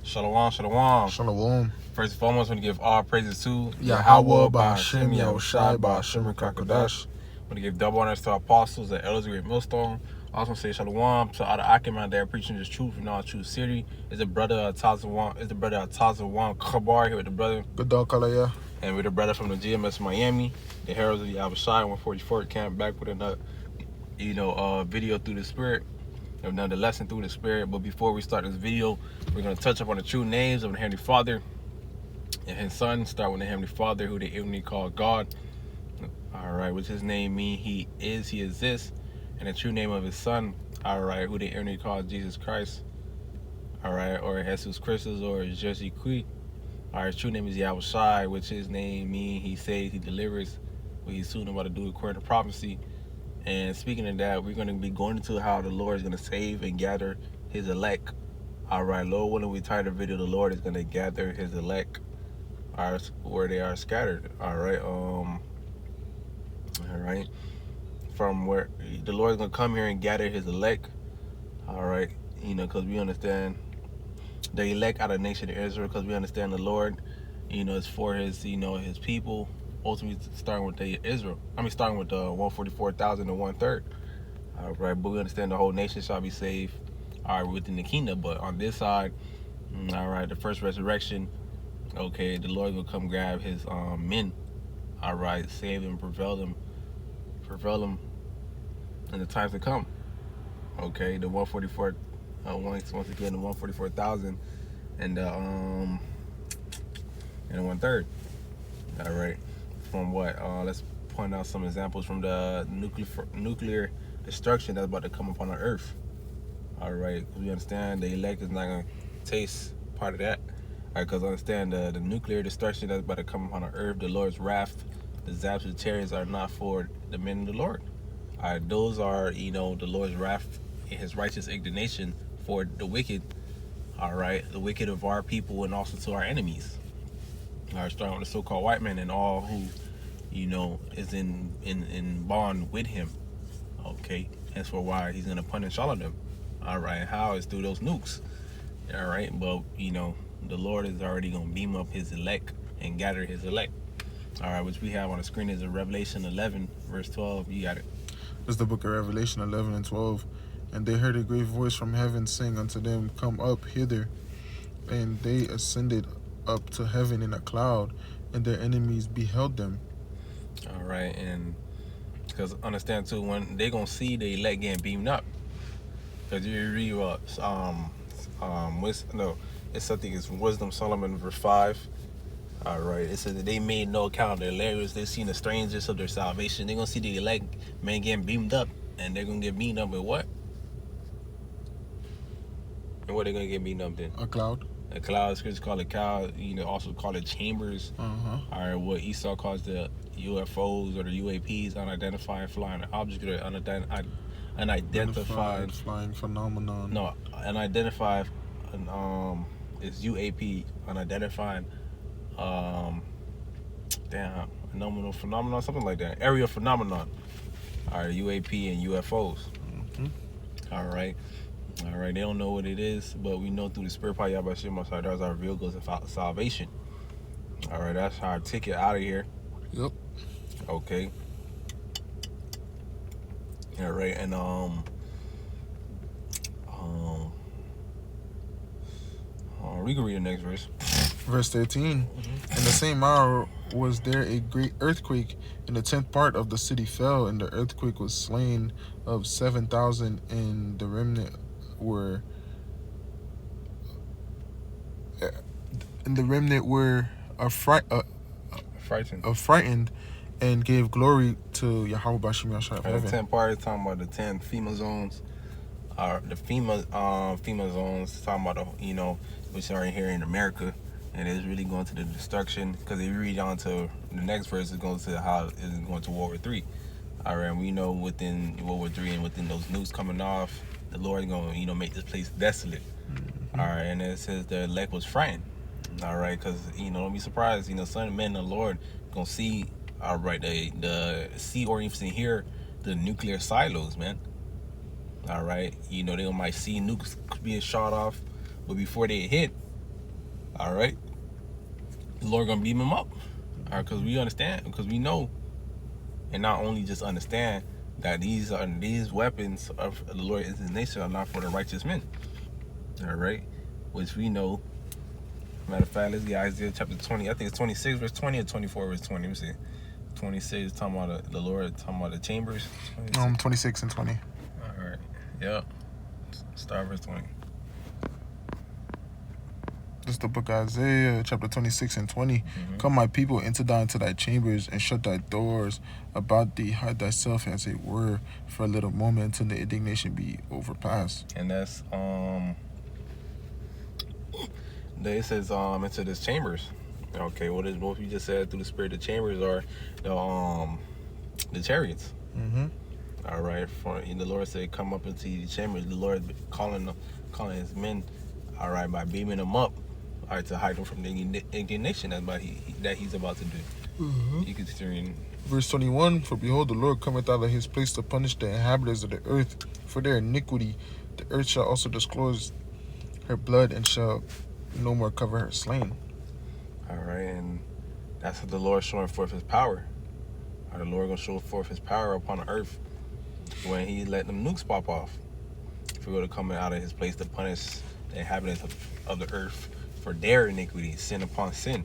Shalom, shalom. Shalom. First and foremost, I want to give all praises to Yahweh Ba'Shem Yahushai Ba'Shem Kakodash. I want to give double honors to our apostles and elders of Great Millstone. I also want to say shalom to all the Akim out there preaching this truth and all true city. It's the brother Tazawan Kabar here with the brother. Good dog, Kalaya. And with the brother from the GMS Miami, the Heralds of Yahweh Shai 144 camp, back with another, video through the spirit. Another lesson through the spirit. But before we start this video, we're going to touch up on the true names of the Heavenly Father and His Son. Start with the Heavenly Father, who they ignorantly call God. All right, which His name means He is, He exists. And the true name of His Son, all right, who they ignorantly call Jesus Christ. All right, or Jesus Christus, or Jésus Christ. All right, His true name is Yahweh Shai, which His name means He saves, He delivers, what He's soon about to do according to prophecy. And speaking of that, we're going to be going into how the Lord is going to save and gather His elect. All right, Lord willing, we title the video, the Lord is going to gather His elect where they are scattered. All right. From where the Lord is going to come here and gather His elect. All right, because we understand the elect out of the nation of Israel, because we understand the Lord, is for His, His people. Ultimately, starting with starting with the 144,000 and 1/3. All right, but we understand the whole nation shall be saved, all right, within the kingdom. But on this side, all right, the first resurrection, okay, the Lord will come grab His men, all right, save them, prevail them in the times to come. Okay, the 144, once again, the 144,000 and the 1/3. All right. From what? Let's point out some examples from the nuclear destruction that's about to come upon the earth. All right, we understand the elect is not going to taste part of that. All right, because understand the nuclear destruction that's about to come upon the earth, the Lord's wrath, the zaps and chariots are not for the men of the Lord. All right, those are, the Lord's wrath and His righteous indignation for the wicked. All right, the wicked of our people and also to our enemies. All right, starting with the so-called white man and all who, is in bond with him. Okay, that's for why He's gonna punish all of them. All right, how is through those nukes. All right, but the Lord is already gonna beam up His elect and gather His elect. All right, which we have on the screen is in Revelation 11, verse 12. You got it. This is the book of Revelation 11 and 12. And they heard a great voice from heaven saying unto them, Come up hither. And they ascended up to heaven in a cloud, and their enemies beheld them. All right, and because understand too, when they gonna see the elect getting beamed up, because you read it's something, it's Wisdom Solomon verse 5. All right, it says that they made no account of their labors, they seen the strangers of their salvation. They're gonna see the elect man getting beamed up, and they're gonna get beamed up with what? And what they gonna get beamed up in? A cloud. A cloud, scriptures call it cloud, also call it chambers. Uh-huh. All right, what Esau calls the UFOs or the UAPs, unidentified flying objects, or unidentified flying phenomenon. No, unidentified, it's UAP, unidentified, phenomenon, something like that. Area phenomenon. All right, UAP and UFOs. Mm-hmm. All right, they don't know what it is, but we know through the spirit power Yahweh Shai, that's our real goods of salvation. All right, that's our ticket out of here. Yep. Okay. All right, and we can read the next verse. Verse 13. Mm-hmm. In the same hour was there a great earthquake, and the 10th part of the city fell, and the earthquake was slain of 7,000, and the remnant were frightened, and gave glory to Yahweh Ba'Shem Yahushai of heaven. The 10th part is talking about the 10 FEMA zones. The FEMA zones talking about which are here in America, and it's really going to the destruction. Because if you read on to the next verse, it's going to how it's going to World War III. All right, and we know within World War III and within those nukes coming off, the Lord is going to make this place desolate. Mm-hmm. All right, and it says the elect was frightened. All right, because don't be surprised. Son of men, the Lord gonna see. All right, the see or even hear the nuclear silos, man. All right, they might see nukes being shot off, but before they hit, All right. The Lord gonna beam him up. All right, because we understand, because we know, and not only just understand that these weapons of the Lord and His nation are not for the righteous men. All right, which we know. Matter of fact, let's get Isaiah chapter 20. I think it's 26 verse 20 or 24 verse 20. Let me see. 26 talking about the Lord, talking about the chambers. 26 and 20. All right. Yep. Start verse 20. This is the book of Isaiah, chapter 26 and 20. Come, my people, enter down into thy chambers and shut thy doors about thee. Hide thyself as it were for a little moment until the indignation be overpassed. And that's it says into this chambers. Okay, what you just said through the spirit, the chambers are the chariots. All right, the Lord said, come up into the chambers. The Lord calling his men, all right, by beaming them up, all right, to hide them from the indignation that he's about to do. You can see Verse 21, for behold, the Lord cometh out of his place to punish the inhabitants of the earth for their iniquity. The earth shall also disclose her blood and shall no more cover her slain. All right, and that's the Lord showing forth his power. The Lord gonna show forth his power upon the earth when he let them nukes pop off. If we were to come out of his place to punish the inhabitants of the earth for their iniquity, sin upon sin.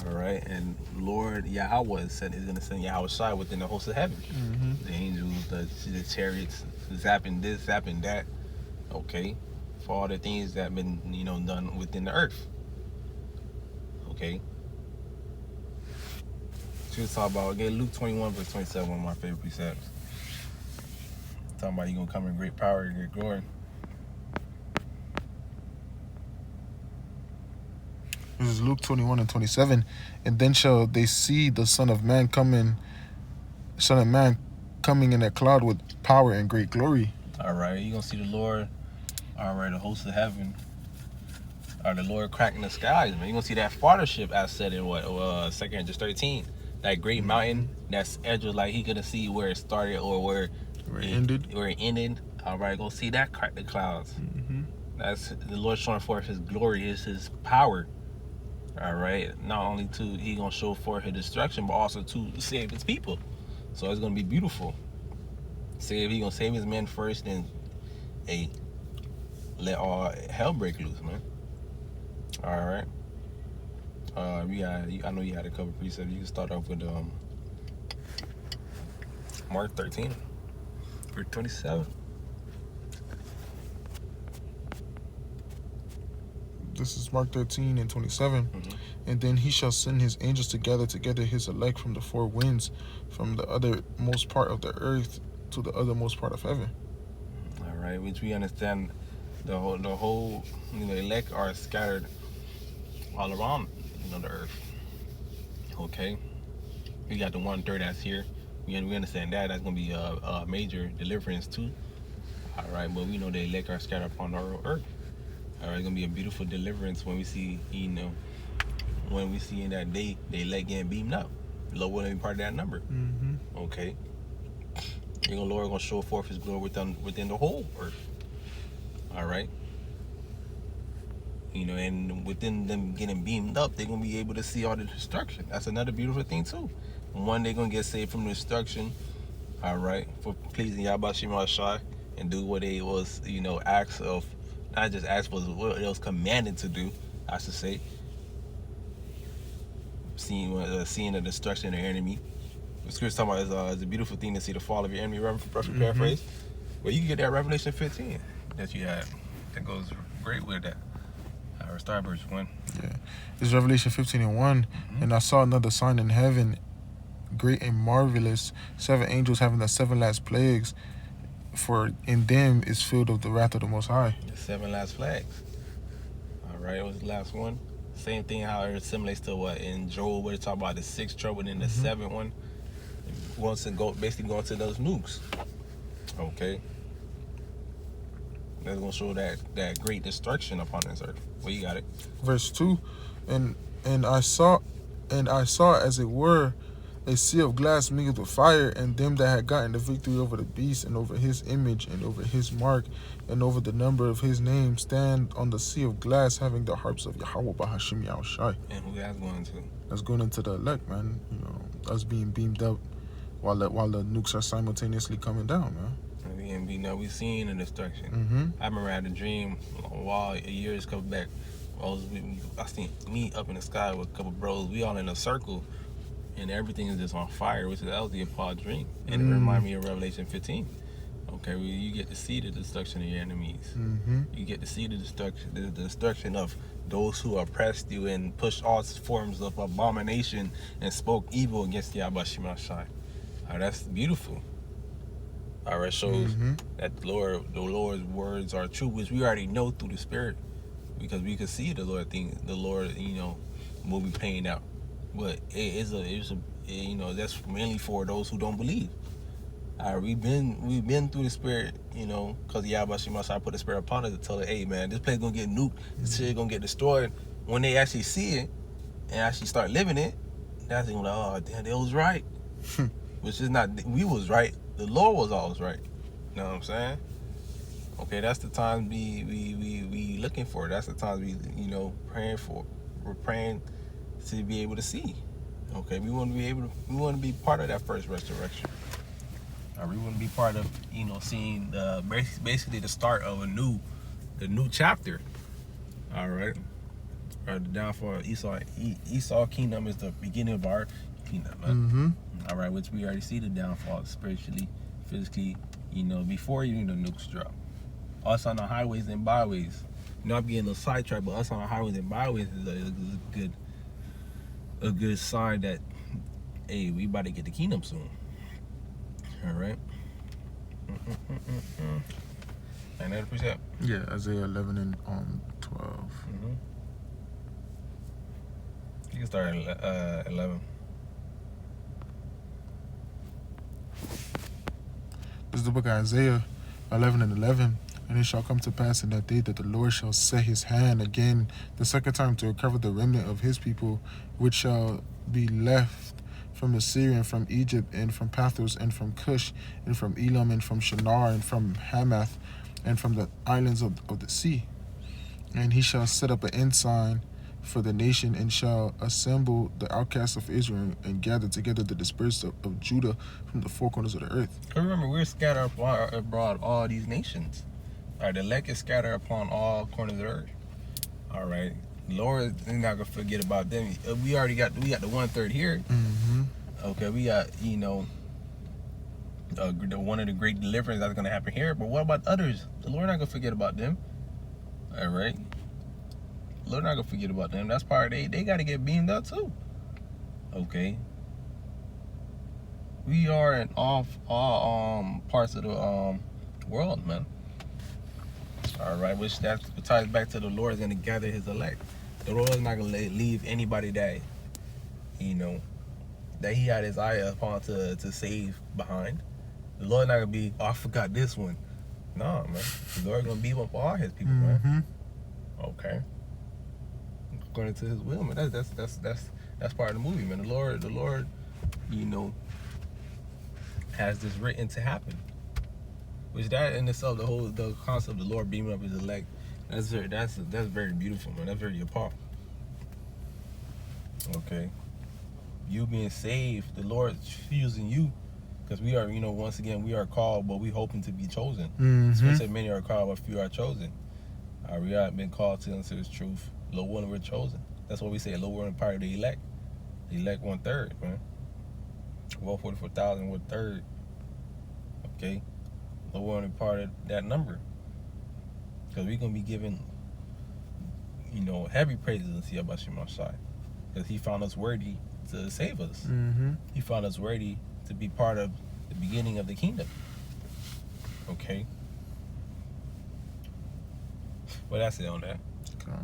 All right, and Lord Yahweh said he's gonna send Yahweh Shai within the host of heaven. The angels, the chariots, zapping this, zapping that. Okay, for all the things that have been done within the earth. Okay. So let's talk about Luke 21 verse 27, one of my favorite precepts. Talking about you gonna come in great power and great glory. This is Luke 21 and 27. And then shall they see the Son of Man coming in a cloud with power and great glory. All right, you're gonna see the Lord. All right, the host of heaven. The Lord cracking the skies, man. You're gonna see that fathership as said in 2 Corinthians 13. That great mountain that's edge, like he gonna see where it started or where it ended. All right, go see that crack the clouds. That's the Lord showing forth his glory, his power. All right, not only he gonna show forth his destruction, but also to save his people. So it's gonna be beautiful. He gonna save his men first, then let all hell break loose, man. All right. I know you had a couple precepts. You can start off with Mark 13, verse 27. This is Mark 13 and 27. And then he shall send his angels to gather together his elect from the four winds, from the uttermost part of the earth to the othermost part of heaven. All right, which we understand the whole elect are scattered all around the earth. Okay, we got the 1/3 that's here. We understand that's gonna be a major deliverance too. All right, but we know the elect are scattered upon our earth. All right, it's gonna be a beautiful deliverance when we see when we see in that day the elect getting beamed up. The Lord will be part of that number. Okay, the Lord gonna show forth his glory within the whole earth. All right. And within them getting beamed up, they're going to be able to see all the destruction. That's another beautiful thing, too. One, they're going to get saved from the destruction, all right, for pleasing Yahweh Shai and do what they was, asked of, not just asked for, what they was commanded to do, I should say. Seeing the destruction of their enemy. The scripture talking about it's a beautiful thing to see the fall of your enemy, roughly paraphrase. Well, you can get that Revelation 15 that you had. That goes great with that. Start verse 1. Yeah. It's Revelation 15 and 1. And I saw another sign in heaven, great and marvelous, 7 angels having the 7 last plagues, for in them is filled of the wrath of the Most High. The 7 last plagues. All right, it was the last one. Same thing how it assimilates to what in Job, where they talk about the 6th trouble and then the 7th one. Wants to basically go into those nukes. Okay. That's gonna show that great destruction upon this earth. Well, you got it. Verse 2, and I saw as it were a sea of glass mingled with fire, and them that had gotten the victory over the beast, and over his image, and over his mark, and over the number of his name, stand on the sea of glass, having the harps of Yahweh Bahashim Yahushai. And who that's going to? That's going into the elect, man. You know, us being beamed up while the nukes are simultaneously coming down, man. And we seen the destruction. Mm-hmm. I remember I had a dream a years couple back. I seen me up in the sky with a couple bros. We all in a circle, and everything is just on fire, which that was the Apollo dream. And it reminded me of Revelation 15. Okay, you get to see the destruction of your enemies. Mm-hmm. You get to see the destruction of those who oppressed you and pushed all forms of abomination and spoke evil against Yahweh Shemashai. That's beautiful. All right, shows that the Lord's words are true, which we already know through the Spirit, because we can see the Lord movie playing out. But that's mainly for those who don't believe. We've been through the Spirit, because Yahweh Shemashai put the Spirit upon us to tell it, hey man, this place gonna get nuked, this shit gonna get destroyed. When they actually see it and actually start living it, that's when like, oh damn, they was right. Which is not, we was right. The Lord was always right. You know what I'm saying? Okay, that's the time we looking for. That's the time we praying for. We're praying to be able to see. Okay, we want to be part of that first resurrection. We want to be part of seeing basically the start of the new chapter. All right. The downfall of Esau kingdom is the beginning of our kingdom. Mm-hmm. All right, which we already see the downfall spiritually, physically, before the nukes drop. Us on the highways and byways. I'm getting a sidetrack, but us on the highways and byways is a good sign that, hey, we about to get the kingdom soon. All right. Another precept. Yeah, Isaiah 11 and 12. You can start at 11. This is the book of Isaiah 11 and 11. And it shall come to pass in that day that the Lord shall set his hand again the second time to recover the remnant of his people, which shall be left from Assyria and from Egypt and from Pathros and from Cush and from Elam and from Shinar and from Hamath and from the islands of the sea. And he shall set up an ensign for the nation, and shall assemble the outcasts of Israel and gather together the dispersed of Judah from the four corners of the earth. Remember, we're scattered abroad all these nations. All right, the elect is scattered upon all corners of the earth. All right, Lord is not gonna forget about them. We got the 1/3 here. Mm-hmm. Okay, we got one of the great deliverance that's gonna happen here. But what about others? The Lord not gonna forget about them. All right. Lord not gonna forget about them. That's part of they gotta get beamed up too. Okay. We are in all parts of the world, man. All right, which that ties back to the Lord is gonna gather his elect. The Lord is not gonna leave anybody that that he had his eye upon to save behind. The Lord not gonna be, oh, I forgot this one. No, man. The Lord gonna be with all his people, man. Okay. According to his will, man. That's part of the movie, man. The Lord, has this written to happen. Which that in itself, the concept of the Lord beaming up his elect, that's very beautiful, man. That's very apart. Okay. You being saved, the Lord choosing you, because we are, once again, we are called, but we hoping to be chosen. Mm-hmm. So many are called, but few are chosen. We have been called to answer his truth. Low one, we're chosen. That's what we say. Low one, part of the elect. The elect 1/3, man. Well, 44,000 1/3. Okay. Low one, part of that number. Because we're gonna be given, heavy praises to Yahweh Shemashai, because he found us worthy to save us. Mm-hmm. He found us worthy to be part of the beginning of the kingdom. Okay. Well, that's it on that. Okay.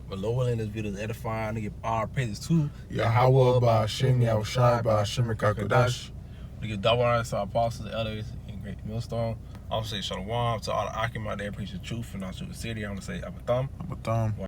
But Lord, in this video is edifying to give all praises to Yahweh Ba'Shem Yahushai Ba'Shem Kakodash. We give double honor to our apostles and elders in Great Millstone. I want to say shalom to all the Akim out there, preach the truth and not shoot the city. I want to say Abatham.